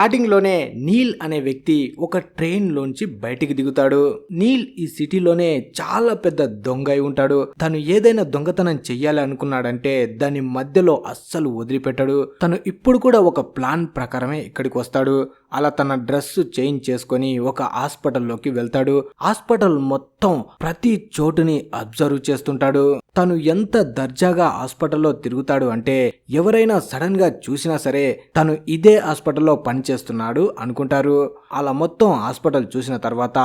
Starting లోనే నీల్ అనే వ్యక్తి ఒక ట్రైన్ లోంచి బయటికి దిగుతాడు. నీల్ ఈ సిటీలోనే చాలా పెద్ద దొంగ అయి ఉంటాడు. తను ఏదైనా దొంగతనం చెయ్యాలి అనుకున్నాడంటే దాని మధ్యలో అస్సలు వదిలిపెట్టాడు. తను ఇప్పుడు కూడా ఒక ప్లాన్ ప్రకారమే ఇక్కడికి వస్తాడు. అలా తన డ్రెస్ చేంజ్ చేసుకొని ఒక హాస్పిటల్లోకి వెళ్తాడు. హాస్పిటల్ మొత్తం ప్రతి చోటుని అబ్జర్వ్ చేస్తుంటాడు. తను ఎంత దర్జాగా హాస్పిటల్లో తిరుగుతాడు అంటే ఎవరైనా సడన్ గా చూసినా సరే తను ఇదే హాస్పిటల్లో పనిచేస్తున్నాడు అనుకుంటారు. అలా మొత్తం హాస్పిటల్ చూసిన తర్వాత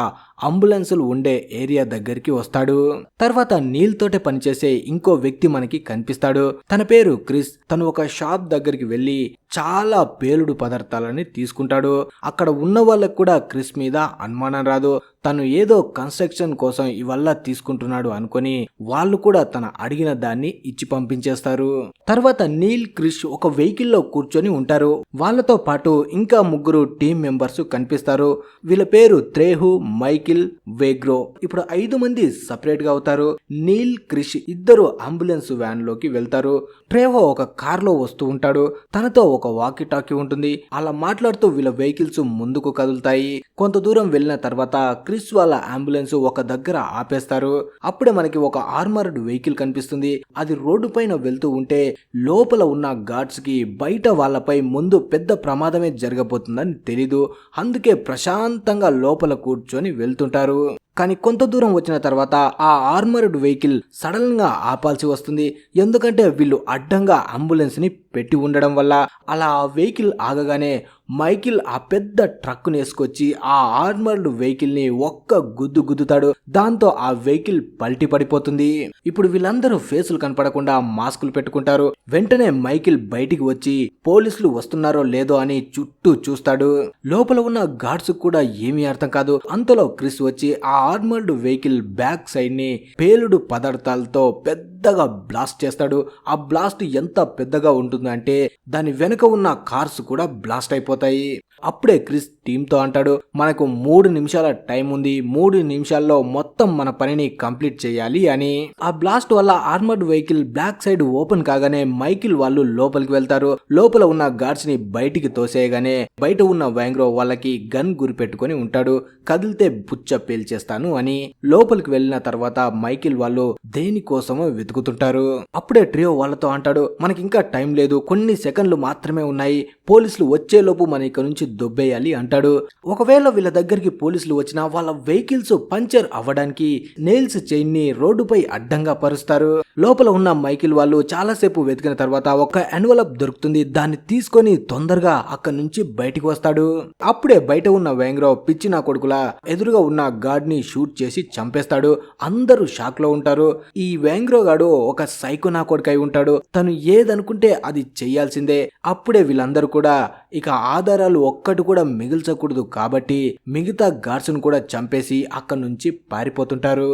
అంబులెన్సులు ఉండే ఏరియా దగ్గరికి వస్తాడు. తర్వాత నీల్ తోటే పనిచేసే ఇంకో వ్యక్తి మనకి కనిపిస్తాడు. తన పేరు క్రిస్. తను ఒక షాప్ దగ్గరికి వెళ్లి చాలా పేలుడు పదార్థాలని తీసుకుంటాడు. అక్కడ ఉన్న వాళ్ళకు కూడా క్రిస్ మీద అనుమానం రాదు. తను ఏదో కన్స్ట్రక్షన్ కోసం ఇవల్ల తీసుకుంటున్నాడు అనుకొని వాళ్ళు కూడా తన అడిగిన దాన్ని ఇచ్చి పంపించేస్తారు. తర్వాత నీల్, క్రిష్ ఒక వెహికల్లో కూర్చొని ఉంటారు. వాళ్ళతో పాటు ఇంకా ముగ్గురు టీం మెంబర్స్ కనిపిస్తారు. వీళ్ళ పేరు త్రేహు, మైకిల్, వేగ్రో. ఇప్పుడు 5 మంది సపరేట్ గా అవుతారు. నీల్, క్రిష్ ఇద్దరు అంబులెన్స్ వ్యాన్ లోకి వెళ్తారు. ట్రేహో ఒక కార్ లో వస్తూ ఉంటాడు. తనతో ఒక వాకీ టాకీ ఉంటుంది. అలా మాట్లాడుతూ వీళ్ళ వెహికల్స్ ముందుకు కదులుతాయి. కొంత దూరం వెళ్ళిన తర్వాత క్రిస్ వాళ్ళ అంబులెన్స్ ఒక దగ్గర ఆపేస్తారు. అప్పుడే మనకి ఒక ఆర్మర్డ్ వెహికల్ కనిపిస్తుంది. అది రోడ్డు పైన వెళ్తూ ఉంటే లోపల ఉన్న గార్డ్స్ కి బయట వాళ్ళపై ముందు పెద్ద ప్రమాదమే జరగబోతుందని తెలీదు. అందుకే ప్రశాంతంగా లోపల కూర్చొని వెళ్తుంటారు. కానీ కొంత దూరం వచ్చిన తర్వాత ఆ ఆర్మర్డ్ వెహికల్ సడన్ గా ఆపాల్సి వస్తుంది. ఎందుకంటే వీళ్ళు అడ్డంగా అంబులెన్స్ ని పెట్టి ఉండడం వల్ల. అలా ఆ వెహికల్ ఆగగానే మైకిల్ ఆ పెద్ద ట్రక్ వేసుకొచ్చి ఆ ఆర్మర్డ్ వెహికల్ ని ఒక్క గుద్దు గుద్దుతాడు. దాంతో ఆ వెహికల్ పల్టీ పడిపోతుంది. ఇప్పుడు వీళ్ళందరూ ఫేసులు కనపడకుండా మాస్కులు పెట్టుకుంటారు. వెంటనే మైకిల్ బయటికి వచ్చి పోలీసులు వస్తున్నారో లేదో అని చుట్టూ చూస్తాడు. లోపల ఉన్న గార్డ్స్ కూడా ఏమీ అర్థం కాదు. అంతలో క్రిస్ వచ్చి ఆ ఆర్మర్డ్ వెహికల్ బ్యాక్ సైడ్ ని పేలుడు పదార్థాలతో పెద్దగా బ్లాస్ట్ చేస్తాడు. ఆ బ్లాస్ట్ ఎంత పెద్దగా ఉంటుందంటే దాని వెనుక ఉన్న కార్స్ కూడా బ్లాస్ట్ అయిపోతాయి. అప్పుడే క్రిస్ టీంతో అంటాడు, మనకు 3 నిమిషాల టైం ఉంది. 3 నిమిషాల్లో మొత్తం మన పనిని కంప్లీట్ చేయాలి అని. ఆ బ్లాస్ట్ వల్ల armoured vehicle block side open కాగానే మైకిల్ వాళ్ళు లోపలికి వెళ్తారు. లోపల ఉన్న గార్డ్స్ ని బయటికి తోసేయగానే బయట ఉన్న వ్యాంగ్రో వాళ్ళకి గన్ గురి పెట్టుకుని ఉంటాడు. కదిలితే బుచ్చ పేల్చేస్తాను అని. లోపలికి వెళ్ళిన తర్వాత మైకిల్ వాళ్ళు దేనికోసమో వెతుకుతుంటారు. అప్పుడే ట్రియో వాళ్ళతో అంటాడు, మనకి ఇంకా టైం లేదు, కొన్ని సెకండ్లు మాత్రమే ఉన్నాయి. పోలీసులు వచ్చేలోపు మన ఇక్కడ నుంచి దొబ్బేయాలి అంటాడు. ఒకవేళ వీళ్ళ దగ్గరికి పోలీసులు వచ్చినా వాళ్ళ వెహికల్స్ పంచర్ అవ్వడానికి నెయిల్స్ చైన్ ని రోడ్డుపై అడ్డంగా పరుస్తారు. లోపల ఉన్న మైకిల్ వాళ్ళు చాలాసేపు వెతికిన తర్వాత ఒక ఎన్వలప్ దొరుకుతుంది. దాన్ని తీసుకొని తొందరగా అక్కడి నుంచి బయటికి వస్తాడు. అప్పుడే బయట ఉన్న వ్యాంగ్రో పిచ్చి నా కొడుకులా ఎదురుగా ఉన్న గార్డ్ ని షూట్ చేసి చంపేస్తాడు. అందరూ షాక్ లో ఉంటారు. ఈ వ్యాంగ్రో గాడు ఒక సైకో నా కొడుకు అయి ఉంటాడు. తను ఏదనుకుంటే అది చెయ్యాల్సిందే. అప్పుడే వీళ్ళందరూ కూడా ఇక ఆధారాలు ఒక్కటి కూడా మిగిల్చకూడదు కాబట్టి మిగతా గార్డ్స్ ను కూడా చంపేసి అక్కడి నుంచి పారిపోతుంటారు.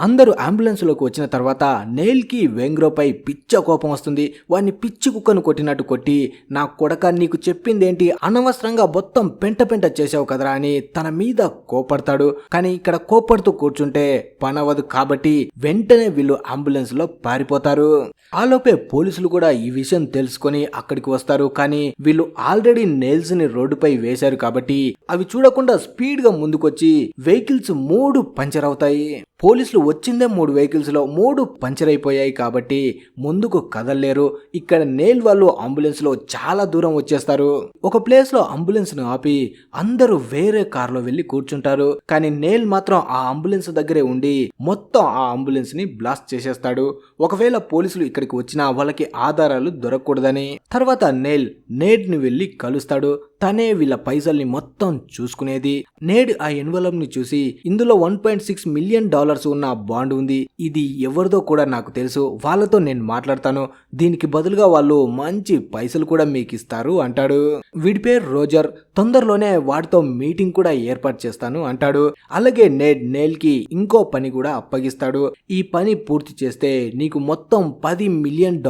అందరూ అంబులెన్స్ లోకి వచ్చిన తర్వాత నెయిల్ కి వేంగ్రోపై పిచ్చ కోపం వస్తుంది. వాడిని పిచ్చి కుక్కను కొట్టినట్టు కొట్టి, నా కొడక నీకు చెప్పిందేంటి, అనవసరంగా మొత్తం పెంట పెంట చేసావు కదరా అని తన మీద కోపడతాడు. కానీ ఇక్కడ కోపడుతూ కూర్చుంటే పనవదు కాబట్టి వెంటనే వీళ్ళు అంబులెన్స్ లో పారిపోతారు. ఆలోపే పోలీసులు కూడా ఈ విషయం తెలుసుకొని అక్కడికి వస్తారు. కానీ వీళ్ళు ఆల్రెడీ నెయిల్స్ ని రోడ్డుపై వేశారు కాబట్టి అవి చూడకుండా స్పీడ్ గా ముందుకొచ్చి వెహికల్స్ 3 పంచర్ అవుతాయి. పోలీసులు వచ్చిందే 3 వెహికల్స్ లో 3 పంచర్ అయిపోయాయి కాబట్టి ముందుకు కదలలేరు. ఇక్కడ నెయిల్ వాళ్ళు అంబులెన్స్ లో చాలా దూరం వచ్చేస్తారు. ఒక ప్లేస్ లో అంబులెన్స్ ను ఆపి అందరూ వేరే కార్ లో వెళ్లి కూర్చుంటారు. కానీ నెయిల్ మాత్రం ఆ అంబులెన్స్ దగ్గరే ఉండి మొత్తం ఆ అంబులెన్స్ ని బ్లాస్ట్ చేసేస్తాడు. ఒకవేళ పోలీసులు ఇక్కడికి వచ్చినా వాళ్ళకి ఆధారాలు దొరకకూడదని. తర్వాత నెయిల్ నేడ్ ని వెళ్లి కలుస్తాడు. తనే వీళ్ళ పైసల్ని మొత్తం చూసుకునేది. నేడ్ ఆ ఎన్వలప్ ని చూసి ఇందులో $1.6 మిలియన్ ఉన్న బాండ్ ఉంది. ఇది ఎవరిదో కూడా నాకు తెలుసు. వాళ్ళతో నేను మాట్లాడతాను. దీనికి బదులుగా వాళ్ళు మంచి పైసలు కూడా మీకు ఇస్తారు అంటాడు. వీడి పేరు రోజర్. తొందరలోనే వాడితో మీటింగ్ కూడా ఏర్పాటు చేస్తాను అంటాడు. అలాగే నేడ్ నెయిల్ కి ఇంకో పని కూడా అప్పగిస్తాడు. ఈ పని పూర్తి చేస్తే నీకు మొత్తం $10 మిలియన్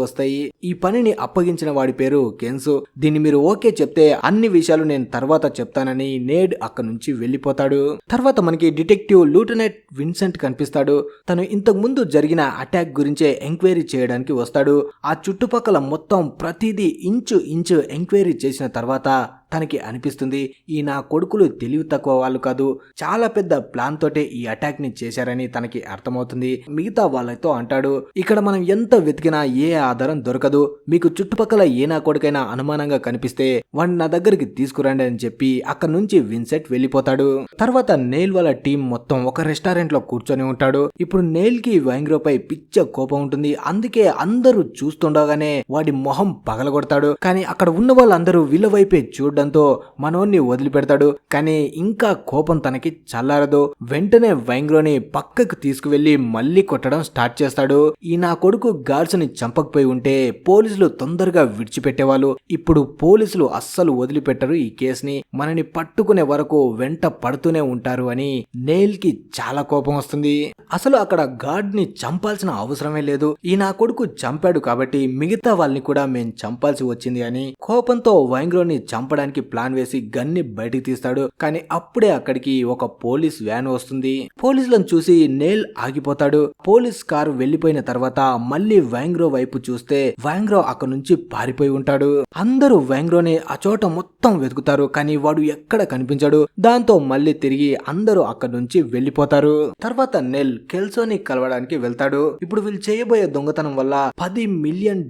వస్తాయి. ఈ పనిని అప్పగించిన వాడి పేరు కెన్సు. దీన్ని మీరు ఓకే చెప్తే అన్ని విషయాలు నేను తర్వాత చెప్తానని నేడ్ అక్కడి నుంచి వెళ్ళిపోతాడు. తర్వాత మనకి డిటెక్టివ్ లూటనెంట్ విన్సెంట్ కనిపిస్తాడు. తను ఇంతకు ముందు జరిగిన అటాక్ గురించే ఎంక్వైరీ చేయడానికి వస్తాడు. ఆ చుట్టుపక్కల మొత్తం ప్రతిదీ ఇంచు ఎంక్వైరీ చేసిన తర్వాత తనకి అనిపిస్తుంది ఈ నా కొడుకులు తెలివి తక్కువ వాళ్ళు కాదు, చాలా పెద్ద ప్లాన్ తోటే ఈ అటాక్ ని చేశారని తనకి అర్థమవుతుంది. మిగతా వాళ్ళతో అంటాడు, ఇక్కడ మనం ఎంత వెతికినా ఏ ఆధారం దొరకదు, మీకు చుట్టుపక్కల ఏ నా కొడుకైనా అనుమానంగా కనిపిస్తే వాడిని నా దగ్గరికి తీసుకురండి అని చెప్పి అక్కడ నుంచి విన్సెంట్ వెళ్ళిపోతాడు. తర్వాత నెయిల్ వాళ్ళ టీం మొత్తం ఒక రెస్టారెంట్ లో కూర్చొని ఉంటాడు. ఇప్పుడు నెయిల్ కి వైంగ్రో పై పిచ్చ కోపం ఉంటుంది. అందుకే అందరూ చూస్తుండగానే వాడి మొహం పగలగొడతాడు. కానీ అక్కడ ఉన్న వాళ్ళందరూ వీళ్ళ వైపే చూడడంతో మనోన్ని వదిలిపెడతాడు. కానీ ఇంకా కోపం తనకి చల్లారదు. వెంటనే వైంగ్రోని పక్కకు తీసుకువెళ్లి మళ్ళీ కొట్టడం స్టార్ట్ చేస్తాడు. ఈ నా కొడుకు గార్డ్స్ ని చంపకపోయి ఉంటే పోలీసులు తొందరగా విడిచిపెట్టేవాళ్ళు. ఇప్పుడు పోలీసులు అస్సలు వదిలిపెట్టరు ఈ కేసుని, మనని పట్టుకునే వరకు వెంట పడుతూనే ఉంటారు అని నెయిల్ కి చాలా కోపం వస్తుంది. అసలు అక్కడ గార్డ్ ని చంపాల్సిన అవసరమే లేదు, ఈ నా కొడుకు చంపాడు కాబట్టి మిగతా వాళ్ళని కూడా మేం చంపాల్సి వచ్చింది అని కోపంతో వైంగ్రోని చంపడానికి ప్లాన్ వేసి గన్ని బయటికి తీస్తాడు. కానీ అప్పుడే అక్కడికి ఒక పోలీస్ వ్యాన్ వస్తుంది. పోలీసులను చూసి నెయిల్ ఆగిపోతాడు. పోలీస్ కారు వెళ్లిపోయిన తర్వాత మళ్ళీ వైంగ్రో వైపు చూస్తే వైంగ్రో అక్కడ నుంచి పారిపోయి ఉంటాడు. అందరూ వైంగ్రోని ఆ చోట మొత్తం వెతుకుతారు కానీ వాడు ఎక్కడ కనిపించాడు. దాంతో మళ్ళీ తిరిగి అందరూ అక్కడ నుంచి వెళ్లిపోతారు. తర్వాత నెల్ కెల్సోని కలవడానికి వెళ్తాడు. ఇప్పుడు వీళ్ళు చేయబోయే దొంగతనం వల్ల $10 మిలియన్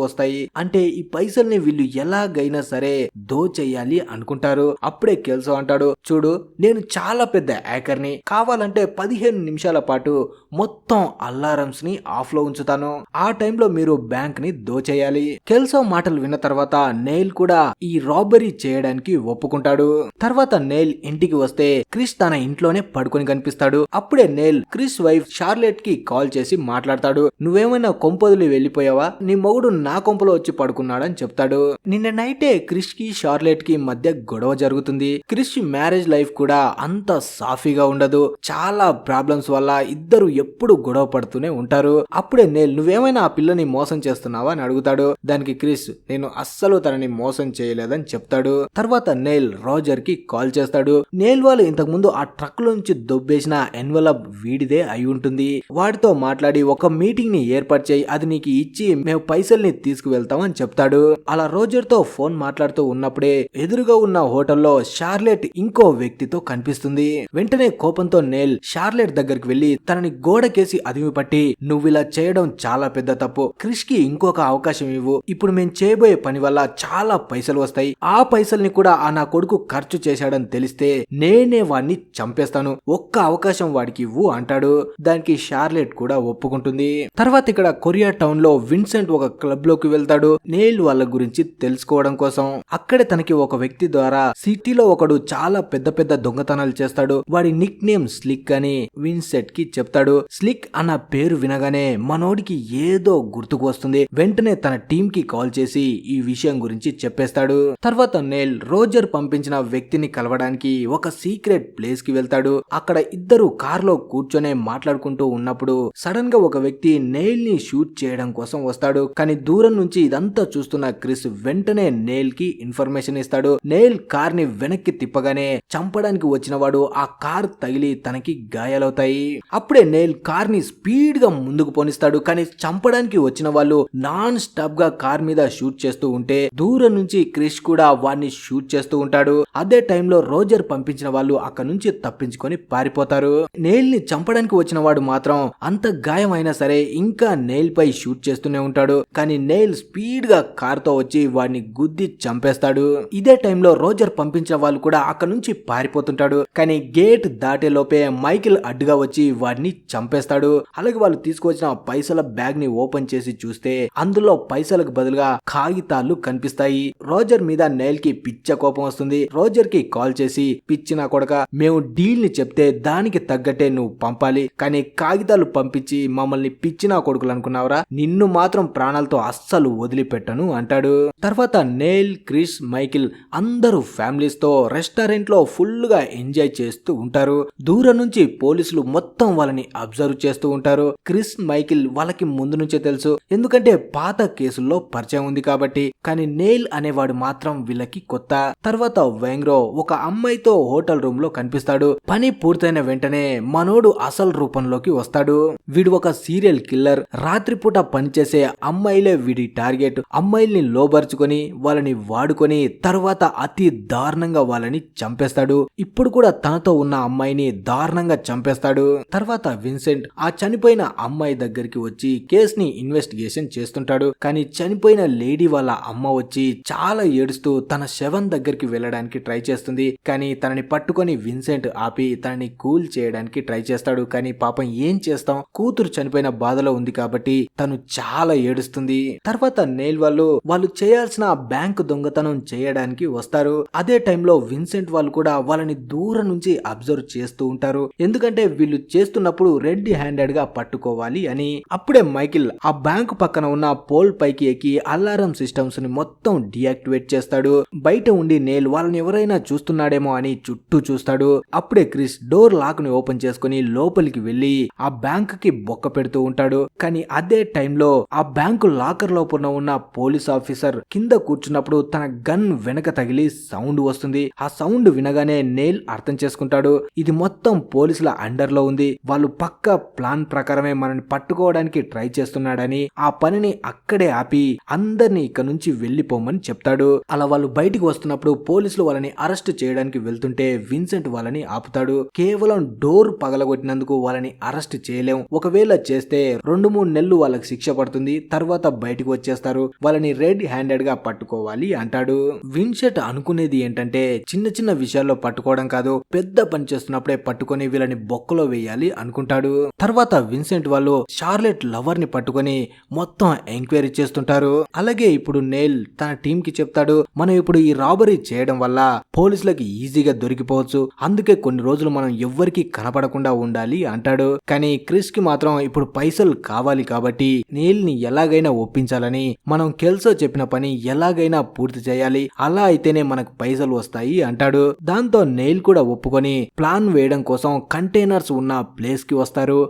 వస్తాయి. అంటే ఈ పైసల్ని వీళ్ళు ఎలాగైనా సరే దోచేయాలి అనుకుంటారు. అప్పుడే కెల్సో అంటాడు, చూడు నేను చాలా పెద్ద హ్యాకర్ని, కావాలంటే 15 నిమిషాల పాటు మొత్తం అలారమ్స్ ని ఆఫ్ లో ఉంచుతాను, ఆ టైంలో మీరు బ్యాంక్ ని దోచేయాలి. కెల్సో మాటలు విన్న తర్వాత నెయిల్ కూడా ఈ రాబరీ చేయడానికి ఒప్పుకుంటాడు. తర్వాత నెయిల్ ఇంటికి వస్తే క్రిస్ తన ఇంట్లోనే పడుకొని కనిపిస్తాడు. అప్పుడే నెయిల్ క్రిస్ వైఫ్ షార్లెట్ కి కాల్ చేసి మాట్లాడతాడు. నువ్వేమైనా కొంపదులు వెళ్ళిపోయావా, నీ మొగుడు నా కొంపలో వచ్చి పడుకున్నాడని చెప్తాడు. నిన్న నైటే క్రిస్ కి షార్లెట్ కి మధ్య గొడవ జరుగుతుంది. క్రిస్ మ్యారేజ్ లైఫ్ కూడా అంత సాఫీగా ఉండదు. చాలా ప్రాబ్లమ్స్ వల్ల ఇద్దరు ఎప్పుడు గొడవ పడుతూనే ఉంటారు. అప్పుడే నెయిల్ నువ్వేమైనా ఆ పిల్లని మోసం చేస్తున్నావా అని అడుగుతాడు. దానికి క్రిస్ నేను అస్సలు తనని మోసం చేయలేదని చెప్తాడు. తర్వాత నెయిల్ రోజర్ కి కాల్ చేస్తాడు. నెయిల్ వాళ్ళు ఇంతకు ముందు ఆ ట్రక్ లో నుంచి దొబ్బేసిన ఎన్వలప్ వీడిదే అయి ఉంటుంది. వాడితో మాట్లాడి ఒక మీటింగ్ ని ఏర్పాటు చేయి, అది నీకు ఇచ్చి మేము పైసల్ని తీసుకువెళ్తాం అని చెప్తాడు. అలా రోజర్ తో ఫోన్ మాట్లాడుతూ ఉన్నప్పుడే ఎదురుగా ఉన్న హోటల్లో షార్లెట్ ఇంకో వ్యక్తితో కనిపిస్తుంది. వెంటనే కోపంతో నెయిల్ షార్లెట్ దగ్గరికి వెళ్లి తనని గోడకేసి అదిమి పట్టి నువ్విలా చేయడం చాలా పెద్ద తప్పు, క్రిష్ కి ఇంకొక అవకాశం ఇవ్వు, ఇప్పుడు మేము చేయబోయే పని వల్ల చాలా పైసలు వస్తాయి, ఆ పైసల్ని కూడా ఆ నా కొడుకు ఖర్చు చేశాడని తెలిస్తే నేనే వాడిని చంపేస్తాను, ఒక్క అవకాశం వాడికి ఇవ్వు అంటాడు. దానికి షార్లెట్ కూడా ఒప్పుకుంటుంది. తర్వాత ఇక్కడ కొరియా టౌన్ లో విన్సెంట్ ఒక క్లబ్ లోకి వెళ్తాడు నెయిల్ వాళ్ళ గురించి తెలుసుకోవడం కోసం. అక్కడే తనకి ఒక వ్యక్తి ద్వారా సిటీలో ఒకడు చాలా పెద్ద పెద్ద దొంగతనాలు చేస్తాడు, వాడి నిక్ నేమ్ స్లిక్ అని విన్సెంట్ కి చెప్తాడు. స్లిక్ అన్న పేరు వినగానే మనోడికి ఏదో గుర్తుకు వస్తుంది. వెంటనే తన టీం కి కాల్ చేసి ఈ విషయం గురించి చెప్పేస్తాడు. తర్వాత నెయిల్ రోజర్ పంపించిన వ్యక్తిని కలవడానికి ఒక సీక్రెట్ ప్లేస్ కి వెళ్తాడు. అక్కడ ఇద్దరు కార్ లో కూర్చొనే మాట్లాడుకుంటూ ఉన్నప్పుడు సడన్ గా ఒక వ్యక్తి నెయిల్ ని షూట్ చేయడం కోసం వస్తాడు. కానీ దూరం నుంచి ఇదంతా చూస్తున్న క్రిస్ వెంటనే నెయిల్ కి ఇన్ఫర్మేషన్ ఇస్తాడు. నెయిల్ కార్ ని వెనక్కి తిప్పగానే చంపడానికి వచ్చిన వాడు ఆ కార్ తగిలి తనకి గాయాలవుతాయి. అప్పుడే నెయిల్ కార్ ని స్పీడ్ గా ముందుకు పోనిస్తాడు. కానీ చంపడానికి వచ్చిన వాళ్ళు నాన్ స్టాప్ గా కార్ మీద షూట్ చేస్తూ ఉంటే దూరం నుంచి క్రిష్ కూడా వాడిని షూట్ చేస్తూ ఉంటాడు. అదే టైంలో రోజర్ పంపించిన వాళ్ళు అక్కడ నుంచి తప్పించుకొని పారిపోతారు. నెయిల్ ని చంపడానికి వచ్చిన వాడు మాత్రం అంత గాయం అయినా సరే ఇంకా నెయిల్ పై షూట్ చేస్తూనే ఉంటాడు. కానీ నెయిల్ స్పీడ్ గా కార్ తో వచ్చి వాడిని గుద్ది చంపేస్తాడు. ఇదే టైంలో రోజర్ పంపించిన వాళ్ళు కూడా అక్కడ నుంచి పారిపోతుంటాడు. కానీ గేట్ దాటే లోపే మైకిల్ అడ్డుగా వచ్చి వాడిని చంపేస్తాడు. అలాగే వాళ్ళు తీసుకొచ్చిన పైసల బ్యాగ్ ని ఓపెన్ చేసి చూస్తే అందులో పైసలకు బదులుగా కాగితాలు కనిపిస్తాయి. రోజర్ మీద నెయిల్ కి పిచ్చ కోపం వస్తుంది. రోజర్ కి కాల్ చేసి పిచ్చిన కొడక, మేము డీల్ ని చెప్తే దానికి తగ్గట్టే నువ్వు పంపాలి, కానీ కాగితాలు పంపించి మమ్మల్ని పిచ్చిన కొడుకులు అనుకున్నావురా, నిన్ను మాత్రం ప్రాణాలతో అస్సలు వదిలిపెట్టను అంటాడు. తర్వాత నెయిల్, క్రిస్, మైకిల్ అందరూ ఫ్యామిలీస్ తో రెస్టారెంట్ లో ఫుల్ గా ఎంజాయ్ చేస్తూ ఉంటారు. దూరం నుంచి పోలీసులు మొత్తం వాళ్ళని అబ్జర్వ్ చేస్తూ ఉంటారు. క్రిస్, మైకిల్ వాళ్ళకి ముందు నుంచే తెలుసు, ఎందుకంటే పాత కేసుల్లో పరిచయం ఉంది కాబట్టి. కానీ నెయిల్ అనేవాడు మాత్రం వీళ్ళకి కొత్త. తర్వాత వైంగ్రో ఒక అమ్మాయితో హోటల్ రూమ్ లో కనిపిస్తాడు. పని పూర్తయిన వెంటనే మనోడు అసలు రూపంలోకి వస్తాడు. వీడు ఒక సీరియల్ కిల్లర్. రాత్రిపూట పనిచేసే అమ్మాయిలే వీడి టార్గెట్. అమ్మాయిల్ని లోబర్చుకొని వాళ్ళని వాడుకొని తర్వాత అతి దారుణంగా వాళ్ళని చంపేస్తాడు. ఇప్పుడు కూడా తనతో ఉన్న అమ్మాయిని దారుణంగా చంపేస్తాడు. తర్వాత విన్సెంట్ ఆ చనిపోయిన అమ్మాయి దగ్గరికి వచ్చి కేసుని ఇన్వెస్టిగేషన్ చేస్తుంటాడు. కానీ చనిపోయిన లేడీ వాళ్ళ అమ్మ వచ్చి చాలా ఏడుస్తూ తన శవం దగ్గరికి వెళ్ళడానికి ట్రై చేస్తుంది. కానీ తనని పట్టుకొని విన్సెంట్ ఆపి తనని కూల్ చేయడానికి ట్రై చేస్తాడు. కానీ పాపం ఏం చేస్తాం, కూతురు చనిపోయిన బాధలో ఉంది కాబట్టి తను చాలా ఏడుస్తుంది. తర్వాత నెయిల్ వాళ్ళు చేయాల్సిన బ్యాంకు దొంగతనం చేయడానికి వస్తారు. అదే టైంలో విన్సెంట్ వాళ్ళు కూడా వాళ్ళని దూరం నుంచి అబ్జర్వ్ చేస్తూ ఉంటారు. ఎందుకంటే వీళ్ళు చేస్తున్నప్పుడు రెడ్ హ్యాండెడ్ గా పట్టుకోవాలి అని. అప్పుడే మైకిల్ ఆ బ్యాంకు పక్కన ఉన్న పోల్ పైకి ఎక్కి అలారం సిస్టమ్స్ ని మొత్తం డియాక్టివేట్ చేస్తాడు. బయట ఉండి నెయిల్ వాళ్ళని ఎవరైనా చూస్తున్నాడేమో అని చుట్టూ చూస్తాడు. అప్పుడే క్రిస్ డోర్ లాక్ ని ఓపెన్ చేసుకుని లోపలికి వెళ్లి ఆ బ్యాంక్ కి బొక్క పెడుతూ ఉంటాడు. కానీ అదే టైంలో ఆ బ్యాంకు లాకర్ లోపల ఉన్న పోలీస్ ఆఫీసర్ కింద కూర్చున్నప్పుడు తన గన్ వెనక తగిలి సౌండ్ వస్తుంది. ఆ సౌండ్ వినగానే నెయిల్ అర్థం చేసుకుంటాడు, ఇది మొత్తం పోలీసుల అండర్ లో ఉంది, వాళ్ళు పక్క ప్లాన్ ప్రకారమే మనని పట్టుకోవడానికి ట్రై చేస్తున్నాడని ఆ పనిని అక్కడే ఆపి అందరినీ ఇక్కడ నుంచి వెళ్లిపోమని చెప్తాడు. అలా వాళ్ళు బయటికి వస్తున్నప్పుడు పోలీసులు వాళ్ళని అరెస్ట్ చేయడానికి వెళ్తుంటే విన్సెంట్ వాళ్ళని ఆపుతాడు. కేవలం డోర్ పగలగొట్టినందుకు వాళ్ళని అరెస్ట్ చేయలేం, ఒకవేళ చేస్తే 2-3 నెలలు వాళ్ళకి శిక్ష పడుతుంది, తర్వాత బయటకు వచ్చేస్తారు, వాళ్ళని రెడ్ హ్యాండెడ్ గా పట్టుకోవాలి అంటాడు. విన్సెంట్ అనుకునేది ఏంటంటే చిన్న చిన్న విషయాల్లో పట్టుకోవడం కాదు, పెద్ద పని చేస్తున్నప్పుడే పట్టుకొని వీళ్ళని బొక్కలో వేయాలి అనుకుంటాడు. తర్వాత విన్సెంట్ వాళ్ళు షార్లెట్ లవర్ ని పట్టుకొని మొత్తం ఎంక్వైరీ చేస్తుంటారు. అలాగే ఇప్పుడు నెయిల్ తన టీం కి చెప్తాడు, మనం ఇప్పుడు ఈ రాబరీ చేయడం వల్ల పోలీసులకి ఈజీగా దొరికిపోవచ్చు, అందుకే కొన్ని రోజులు మనం ఎవ్వరికి కనపడకుండా ఉండాలి అంటాడు. కానీ క్రిస్ కి మాత్రం ఇప్పుడు పైసలు కావాలి కాబట్టి నెయిల్ ని ఎలాగైనా ఒప్పించాలని, మనం కెల్సో చెప్పిన పని ఎలాగైనా పూర్తి చేయాలి, అలా అయితేనే మనకు పైసలు వస్తాయి అంటాడు. దాంతో నెయిల్ కూడా ఒప్పుకొని ప్లాన్ వేయడం కోసం కంటైనర్స్ ఉన్న ప్లేస్ కి వస్తారు.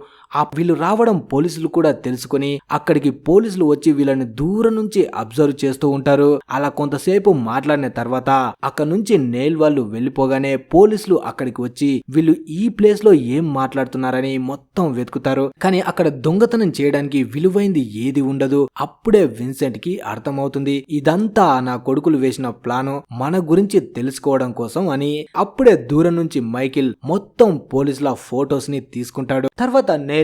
వీళ్ళు రావడం పోలీసులు కూడా తెలుసుకుని అక్కడికి పోలీసులు వచ్చి వీళ్ళని దూరం నుంచి అబ్జర్వ్ చేస్తూ ఉంటారు. అలా కొంతసేపు మాట్లాడిన తర్వాత అక్కడ నుంచి నెయిల్ వాళ్ళు వెళ్లిపోగానే పోలీసులు అక్కడికి వచ్చి వీళ్ళు ఈ ప్లేస్ లో ఏం మాట్లాడుతున్నారని మొత్తం వెతుకుతారు. కానీ అక్కడ దొంగతనం చేయడానికి విలువైంది ఏది ఉండదు. అప్పుడే విన్సెంట్ కి అర్థమవుతుంది, ఇదంతా నా కొడుకులు వేసిన ప్లాను మన గురించి తెలుసుకోవడం కోసం అని. అప్పుడే దూరం నుంచి మైకిల్ మొత్తం పోలీసుల ఫోటోస్ ని తీసుకుంటాడు. తర్వాత నెయిల్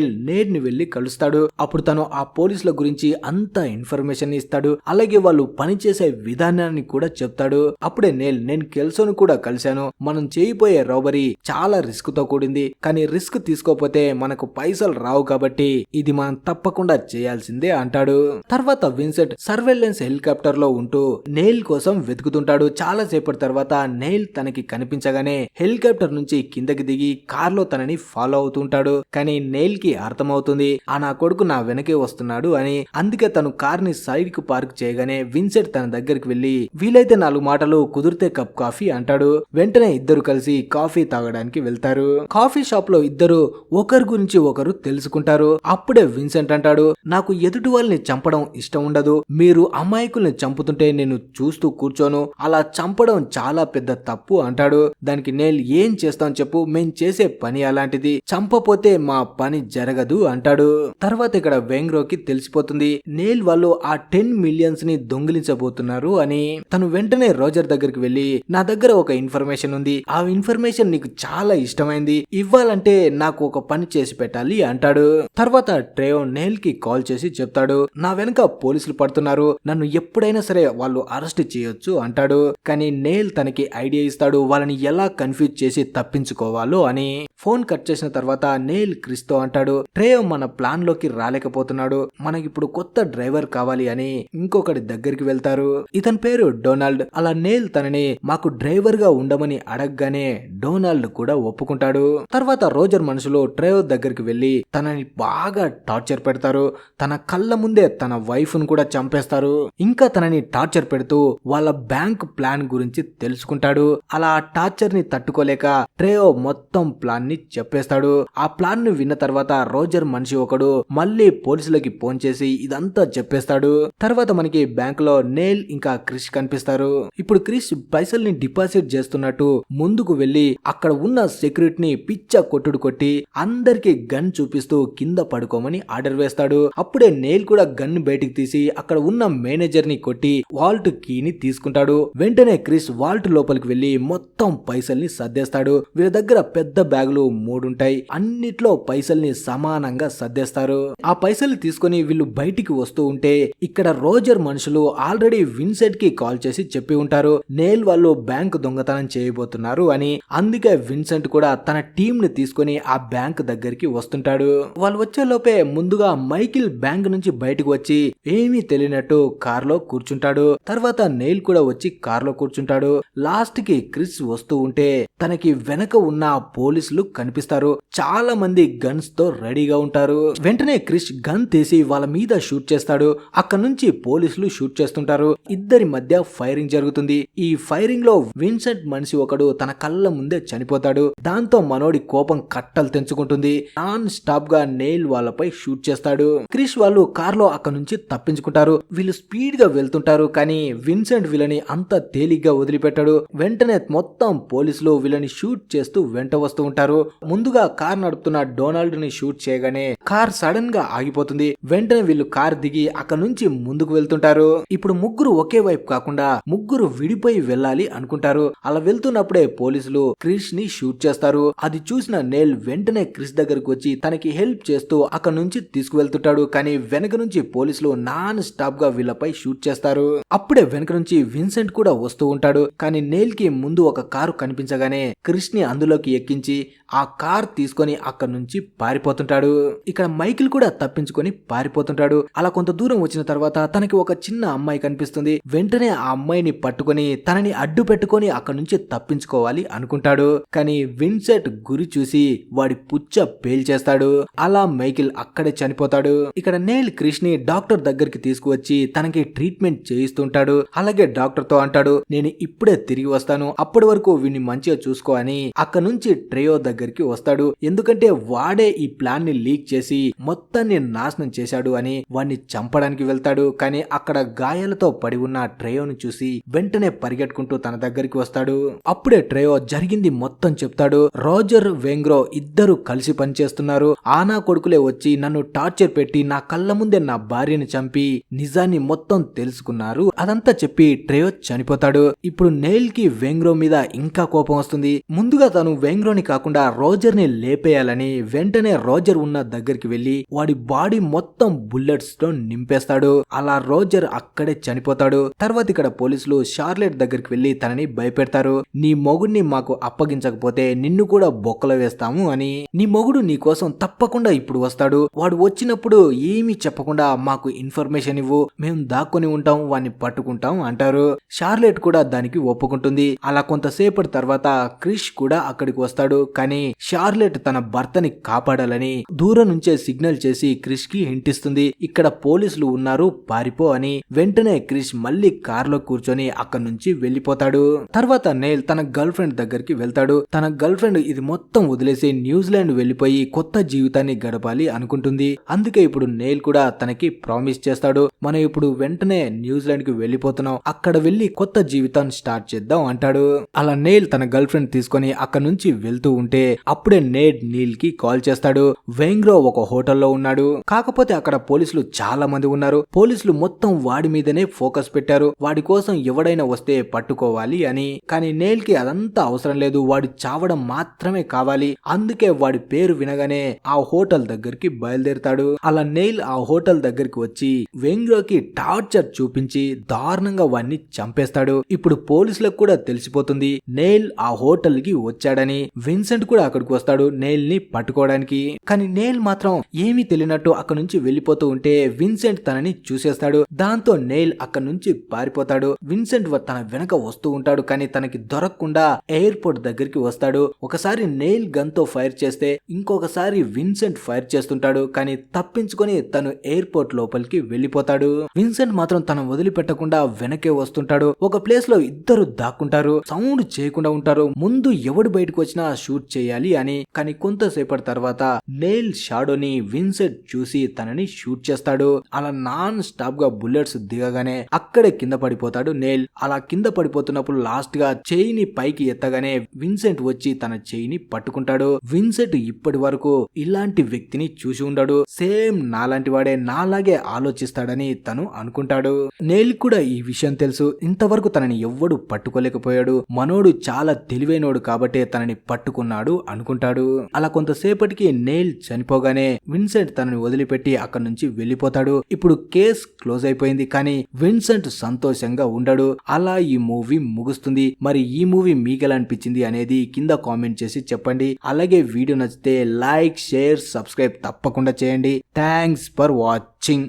ని వెళ్లి కలుస్తాడు. అప్పుడు తను ఆ పోలీసుల గురించి అంత ఇన్ఫర్మేషన్ ఇస్తాడు. అలాగే వాళ్ళు పనిచేసే విధానాన్ని కూడా చెప్తాడు. అప్పుడే నేను కెల్సోను కూడా కలిశాను, మనం చేయబోయే రాబరీ చాలా రిస్క్ తో కూడింది, కానీ రిస్క్ తీసుకోకపోతే మనకు పైసలు రావు కాబట్టి ఇది మనం తప్పకుండా చేయాల్సిందే అంటాడు. తర్వాత విన్సెంట్ సర్వేలెన్స్ హెలికాప్టర్ లో ఉంటూ నెయిల్ కోసం వెతుకుతుంటాడు. చాలా సేపటి తర్వాత నెయిల్ తనకి కనిపించగానే హెలికాప్టర్ నుంచి కిందకి దిగి కార్ లో తనని ఫాలో అవుతుంటాడు. కానీ నెయిల్ కి అర్థమవుతుంది, నా కొడుకు నా వెనకే వస్తున్నాడు అని. అందుకే తను కార్ ని సైడ్ కు పార్క్ చేయగానే విన్సెంట్ తన దగ్గరికి వెళ్లి వీలైతే 4 మాటలు, కుదిరితే కప్ కాఫీ అంటాడు. వెంటనే ఇద్దరు కలిసి కాఫీ తాగడానికి వెళ్తారు. కాఫీ షాప్ లో ఇద్దరు ఒకరి గురించి ఒకరు తెలుసుకుంటారు. అప్పుడే విన్సెంట్ అంటాడు, నాకు ఎదుటి వాళ్ళని చంపడం ఇష్టం ఉండదు, మీరు అమాయకుల్ని చంపుతుంటే నేను చూస్తూ కూర్చోను, అలా చంపడం చాలా పెద్ద తప్పు అంటాడు. దానికి నెయిల్ ఏం చేస్తాం చెప్పు, మేం చేసే పని అలాంటిది, చంపపోతే మా పని జరగదు అంటాడు. తర్వాత ఇక్కడ వెంగ్రోకి తెలిసిపోతుంది నెయిల్ వాళ్ళు ఆ 10 మిలియన్స్ ని దొంగిలించబోతున్నారు అని. తను వెంటనే రోజర్ దగ్గరికి వెళ్లి, నా దగ్గర ఒక ఇన్ఫర్మేషన్ ఉంది, ఆ ఇన్ఫర్మేషన్ నీకు చాలా ఇష్టమైంది, ఇవ్వాలంటే నాకు ఒక పని చేసి పెట్టాలి అంటాడు. తర్వాత ట్రేయో నెయిల్ కి కాల్ చేసి చెప్తాడు, నా వెనక పోలీసులు పడుతున్నారు, నన్ను ఎప్పుడైనా సరే వాళ్ళు అరెస్ట్ చేయొచ్చు అంటాడు. కానీ నెయిల్ తనకి ఐడియా ఇస్తాడు, వాళ్ళని ఎలా కన్ఫ్యూజ్ చేసి తప్పించుకోవాలో అని. ఫోన్ కట్ చేసిన తర్వాత నెయిల్ క్రిస్ తో అంటాడు, ట్రేయో మన ప్లాన్ లోకి రాలేకపోతున్నాడు, మనకిప్పుడు కొత్త డ్రైవర్ కావాలి అని ఇంకొకటి దగ్గరికి వెళ్తారు. ఇతని పేరు డొనాల్డ్. అలా నెయిల్ తనని మాకు డ్రైవర్ గా ఉండమని అడగగానే డొనాల్డ్ కూడా ఒప్పుకుంటాడు. తర్వాత రోజర్ మనుషులు ట్రేయో దగ్గరికి వెళ్లి తనని బాగా టార్చర్ పెడతారు. తన కళ్ళ ముందే తన వైఫ్ ను కూడా చంపేస్తారు. ఇంకా తనని టార్చర్ పెడుతూ వాళ్ళ బ్యాంక్ ప్లాన్ గురించి తెలుసుకుంటాడు. అలా టార్చర్ ని తట్టుకోలేక ట్రేయో మొత్తం ప్లాన్ ని చెప్పేస్తాడు. ఆ ప్లాన్ ను విన్న తర్వాత రోజర్ మనిషి ఒకడు మళ్ళీ పోలీసులకి ఫోన్ చేసి ఇదంతా చెప్పేస్తాడు. తర్వాత మనకి బ్యాంక్ లో నేల్ ఇంకా క్రిష్ కనిపిస్తారు. ఇప్పుడు క్రిష్ పైసల్ని డిపాజిట్ చేస్తున్నట్టు ముందుకు వెళ్లి అక్కడ ఉన్న సెక్యూరిటీని పిచ్చ కొట్టుడు కొట్టి అందరికి గన్ చూపిస్తూ కింద పడుకోమని ఆర్డర్ వేస్తాడు. అప్పుడే నేల్ కూడా గన్ బయటికి తీసి అక్కడ ఉన్న మేనేజర్ ని కొట్టి వాల్ట్ కీని తీసుకుంటాడు. వెంటనే క్రిష్ వాల్ట్ లోపలికి వెళ్లి మొత్తం పైసల్ని సర్దేస్తాడు. వీళ్ళ దగ్గర పెద్ద బ్యాగులు 3 ఉంటాయి. అన్నిట్లో పైసల్ని సమానంగా సర్దేస్తారు. ఆ పైసలు తీసుకుని వీళ్ళు బయటికి వస్తూ ఉంటే ఇక్కడ రోజర్ మనుషులు ఆల్రెడీ విన్సెంట్ కి కాల్ చేసి చెప్పి ఉంటారు నేల్ వాళ్ళు బ్యాంక్ దొంగతనం చేయబోతున్నారు అని. అందుకే విన్సెంట్ కూడా తన టీం ని తీసుకుని ఆ బ్యాంక్ దగ్గరికి వస్తుంటాడు. వాళ్ళు వచ్చే లోపే ముందుగా మైకిల్ బ్యాంక్ నుంచి బయటకు వచ్చి ఏమీ తెలియనట్టు కార్ లో కూర్చుంటాడు. తర్వాత నెయిల్ కూడా వచ్చి కార్ లో కూర్చుంటాడు. లాస్ట్ కి క్రిస్ వస్తూ ఉంటే తనకి వెనక ఉన్న పోలీసులు కనిపిస్తారు. చాలా మంది గన్స్ తో రెడీగా ఉంటారు. వెంటనే క్రిష్ గన్ తీసి వాళ్ళ మీద షూట్ చేస్తాడు. అక్కడ నుంచి పోలీసులు షూట్ చేస్తుంటారు. ఇద్దరి మధ్య ఫైరింగ్ జరుగుతుంది. ఈ ఫైరింగ్ లో విన్సెంట్ మనిషి ఒకడు తన కళ్ళ ముందే చనిపోతాడు. దాంతో మనోడి కోపం కట్టలు తెంచుకుంటుంది. నాన్ స్టాప్ గా నెయిల్ వాళ్ళపై షూట్ చేస్తాడు. క్రిష్ వాళ్ళు కార్ లో అక్కడ నుంచి తప్పించుకుంటారు. వీళ్ళు స్పీడ్ గా వెళ్తుంటారు. కానీ విన్సెంట్ వీళ్ళని అంత తేలిగ్గా వదిలిపెట్టాడు. వెంటనే మొత్తం పోలీసులు వీళ్ళని షూట్ చేస్తూ వెంట వస్తూ ఉంటారు. ముందుగా కార్ నడుపుతున్న డొనాల్డ్ ని షూట్ చేయగానే కార్ సడన్ గా ఆగిపోతుంది. వెంటనే వీళ్ళు కార్ దిగి అక్కడ నుంచి ముందుకు వెళ్తుంటారు. ఇప్పుడు ముగ్గురు ఒకే వైపు కాకుండా ముగ్గురు విడిపోయి వెళ్ళాలి అనుకుంటారు. అలా వెళ్తున్నప్పుడే పోలీసులు క్రిష్ ని షూట్ చేస్తారు. అది చూసిన నెయిల్ వెంటనే క్రిష్ దగ్గరకు వచ్చి తనకి హెల్ప్ చేస్తూ అక్కడ నుంచి తీసుకువెళ్తుంటాడు. కానీ వెనక నుంచి పోలీసులు నాన్ స్టాప్ గా వీళ్ళపై షూట్ చేస్తారు. అప్పుడే వెనక నుంచి విన్సెంట్ కూడా వస్తూ ఉంటాడు. కానీ నెయిల్ కి ముందు ఒక కారు కనిపించగానే క్రిష్ ని అందులోకి ఎక్కించి ఆ కార్ తీసుకొని అక్కడ నుంచి పారిపోతుంటాడు. ఇక్కడ మైకిల్ కూడా తప్పించుకొని పారిపోతుంటాడు. అలా కొంత దూరం వచ్చిన తర్వాత తనకి ఒక చిన్న అమ్మాయి కనిపిస్తుంది. వెంటనే ఆ అమ్మాయిని పట్టుకొని తనని అడ్డు పెట్టుకొని అక్కడ నుంచి తప్పించుకోవాలి అనుకుంటాడు. కానీ విన్సెంట్ గురి చూసి వాడి పుచ్చ పేల్చేస్తాడు. అలా మైకిల్ అక్కడే చనిపోతాడు. ఇక్కడ నెయిల్ క్రిష్ ని డాక్టర్ దగ్గరికి తీసుకువచ్చి తనకి ట్రీట్మెంట్ చేయిస్తుంటాడు. అలాగే డాక్టర్ తో అంటాడు నేను ఇప్పుడే తిరిగి వస్తాను, అప్పటి వరకు వీడిని మంచిగా చూసుకో అని. అక్కడ నుంచి ట్రేయో దగ్గరికి వస్తాడు. ఎందుకంటే వాడే ఈ ప్లాన్ ని లీక్ చేసి మొత్తాన్ని నాశనం చేశాడు అని వాడిని చంపడానికి వెళ్తాడు. కానీ అక్కడ గాయాలతో పడి ఉన్న ట్రేయోను చూసి వెంటనే పరిగెట్టుకుంటూ తన దగ్గరికి వస్తాడు. అప్పుడే ట్రేయో జరిగింది మొత్తం చెప్తాడు. రోజర్ వెంగ్రో ఇద్దరు కలిసి పనిచేస్తున్నారు. ఆనా కొడుకులే వచ్చి నన్ను టార్చర్ పెట్టి నా కళ్ళ ముందే నా భార్యని చంపి నిజాన్ని మొత్తం తెలుసుకున్నారు. అదంతా చెప్పి ట్రేయో చనిపోతాడు. ఇప్పుడు నెయిల్ కి వెంగ్రో మీద ఇంకా కోపం వస్తుంది. ముందుగా తను వెంగ్రోని కాకుండా రోజర్ ని లేపేయాలని వెంటనే రోజర్ ఉన్న దగ్గరికి వెళ్లి వాడి బాడీ మొత్తం బుల్లెట్స్ తో నింపేస్తాడు. అలా రోజర్ అక్కడే చనిపోతాడు. తర్వాత ఇక్కడ పోలీసులు షార్లెట్ దగ్గరికి వెళ్లి తనని భయపెడతారు. నీ మొగుడిని మాకు అప్పగించకపోతే నిన్ను కూడా బొక్కలో వేస్తాము అని. నీ మొగుడు నీ కోసం తప్పకుండా ఇప్పుడు వస్తాడు. వాడు వచ్చినప్పుడు ఏమీ చెప్పకుండా మాకు ఇన్ఫర్మేషన్ ఇవ్వు, మేము దాక్కుని ఉంటాం, వాడిని పట్టుకుంటాం అంటారు. షార్లెట్ కూడా దానికి ఒప్పుకుంటుంది. అలా కొంతసేపటి తర్వాత క్రిష్ కూడా అక్కడికి వస్తాడు. కానీ షార్లెట్ తన భర్తని కాపాడాలని దూరం నుంచే సిగ్నల్ చేసి క్రిష్ కి హింటిస్తుంది. ఇక్కడ పోలీసులు ఉన్నారు, పారిపో అని. వెంటనే క్రిష్ మళ్ళీ కార్ లో కూర్చొని అక్కడి నుంచి వెళ్లిపోతాడు. తర్వాత నెయిల్ తన గర్ల్ ఫ్రెండ్ దగ్గరికి వెళ్తాడు. తన గర్ల్ ఫ్రెండ్ ఇది మొత్తం వదిలేసి న్యూజిలాండ్ వెళ్లిపోయి కొత్త జీవితాన్ని గడపాలి అనుకుంటుంది. అందుకే ఇప్పుడు నెయిల్ కూడా తనకి ప్రామిస్ చేస్తాడు, మనం ఇప్పుడు వెంటనే న్యూజిలాండ్ కి వెళ్లిపోతున్నాం, అక్కడ వెళ్లి కొత్త జీవితాన్ని స్టార్ట్ చేద్దాం అంటాడు. అలా నెయిల్ తన గర్ల్ ఫ్రెండ్ తీసుకొని అక్కడ నుంచి వెళ్తూ ఉంటే అప్పుడే నేడ్ నీల్ కి కాల్ చేస్తాడు. వెంగ్రో ఒక హోటల్లో ఉన్నాడు. కాకపోతే అక్కడ పోలీసులు చాలా మంది ఉన్నారు. పోలీసులు మొత్తం వాడి మీదనే ఫోకస్ పెట్టారు. వాడి కోసం ఎవడైనా వస్తే పట్టుకోవాలి అని. కానీ నెయిల్ కి అదంతా అవసరం లేదు, వాడు చావడం మాత్రమే కావాలి. అందుకే వాడి పేరు వినగానే ఆ హోటల్ దగ్గరికి బయలుదేరుతాడు. అలా నెయిల్ ఆ హోటల్ దగ్గరికి వచ్చి వెంగ్రోకి టార్చర్ చూపించి దారుణంగా వాడిని చంపేస్తాడు. ఇప్పుడు పోలీసులకు కూడా తెలిసిపోతుంది నెయిల్ ఆ హోటల్ కి వచ్చాడని. విన్సెంట్ కూడా అక్కడికి వస్తాడు నెయిల్ ని పట్టుకోవడానికి. కానీ నెయిల్ మాత్రం ఏమీ తెలియనట్టు అక్కడ నుంచి వెళ్లిపోతూ ఉంటే విన్సెంట్ తనని చూసేస్తాడు. దాంతో నెయిల్ అక్కడ నుంచి పారిపోతాడు. విన్సెంట్ తన వెనక వస్తూ ఉంటాడు. కానీ తనకి దొరకకుండా ఎయిర్పోర్ట్ దగ్గరికి వస్తాడు. ఒకసారి నెయిల్ గన్ తో ఫైర్ చేస్తే ఇంకొకసారి విన్సెంట్ ఫైర్ చేస్తుంటాడు. కానీ తప్పించుకొని తను ఎయిర్పోర్ట్ లోపలికి వెళ్లిపోతాడు. విన్సెంట్ మాత్రం తన వదిలిపెట్టకుండా వెనకే వస్తుంటాడు. ఒక ప్లేస్ లో ఇద్దరు దాక్కుంటారు. సౌండ్ చేయకుండా ఉంటారు. ముందు ఎవడు బయటకు వచ్చినా షూట్ చేయాలి అని. కానీ కొంతసేపటి తర్వాత నెయిల్ షాడోని విన్సెంట్ చూసి తనని షూట్ చేస్తాడు. అలా నాన్ స్టాప్ గా బుల్లెట్స్ దిగగానే అక్కడే కింద పడిపోతాడు నెయిల్. అలా కింద పడిపోతున్నప్పుడు లాస్ట్ గా చెయ్యిని పైకి ఎత్తగానే విన్సెంట్ వచ్చి తన చెయ్యిని పట్టుకుంటాడు. విన్సెంట్ ఇప్పటి వరకు ఇలాంటి వ్యక్తిని చూసి ఉండడు. సేమ్ నాలాంటి వాడే నాలాగే ఆలోచిస్తాడని తను అనుకుంటాడు. నెయిల్ కూడా ఈ విషయం తెలుసు. ఇంతవరకు తనని ఎవ్వడు పట్టుకోలేకపోయాడు. మనోడు చాలా తెలివైనోడు కాబట్టే తనని పట్టుకున్నాడు అనుకుంటాడు. అలా కొంతసేపటికి నెయిల్ చనిపోగానే విన్సెంట్ తనని వదిలిపెట్టి అక్కడి నుంచి వెళ్ళిపోతాడు. ఇప్పుడు కేస్ క్లోజ్ అయిపోయింది. కానీ విన్సెంట్ సంతోషంగా ఉండడు. అలా ఈ మూవీ ముగుస్తుంది. మరి ఈ మూవీ మీకెలా అనిపించింది అనేది కింద కామెంట్ చేసి చెప్పండి. అలాగే వీడియో నచ్చితే లైక్, షేర్, సబ్స్క్రైబ్ తప్పకుండా చేయండి. Thanks for watching.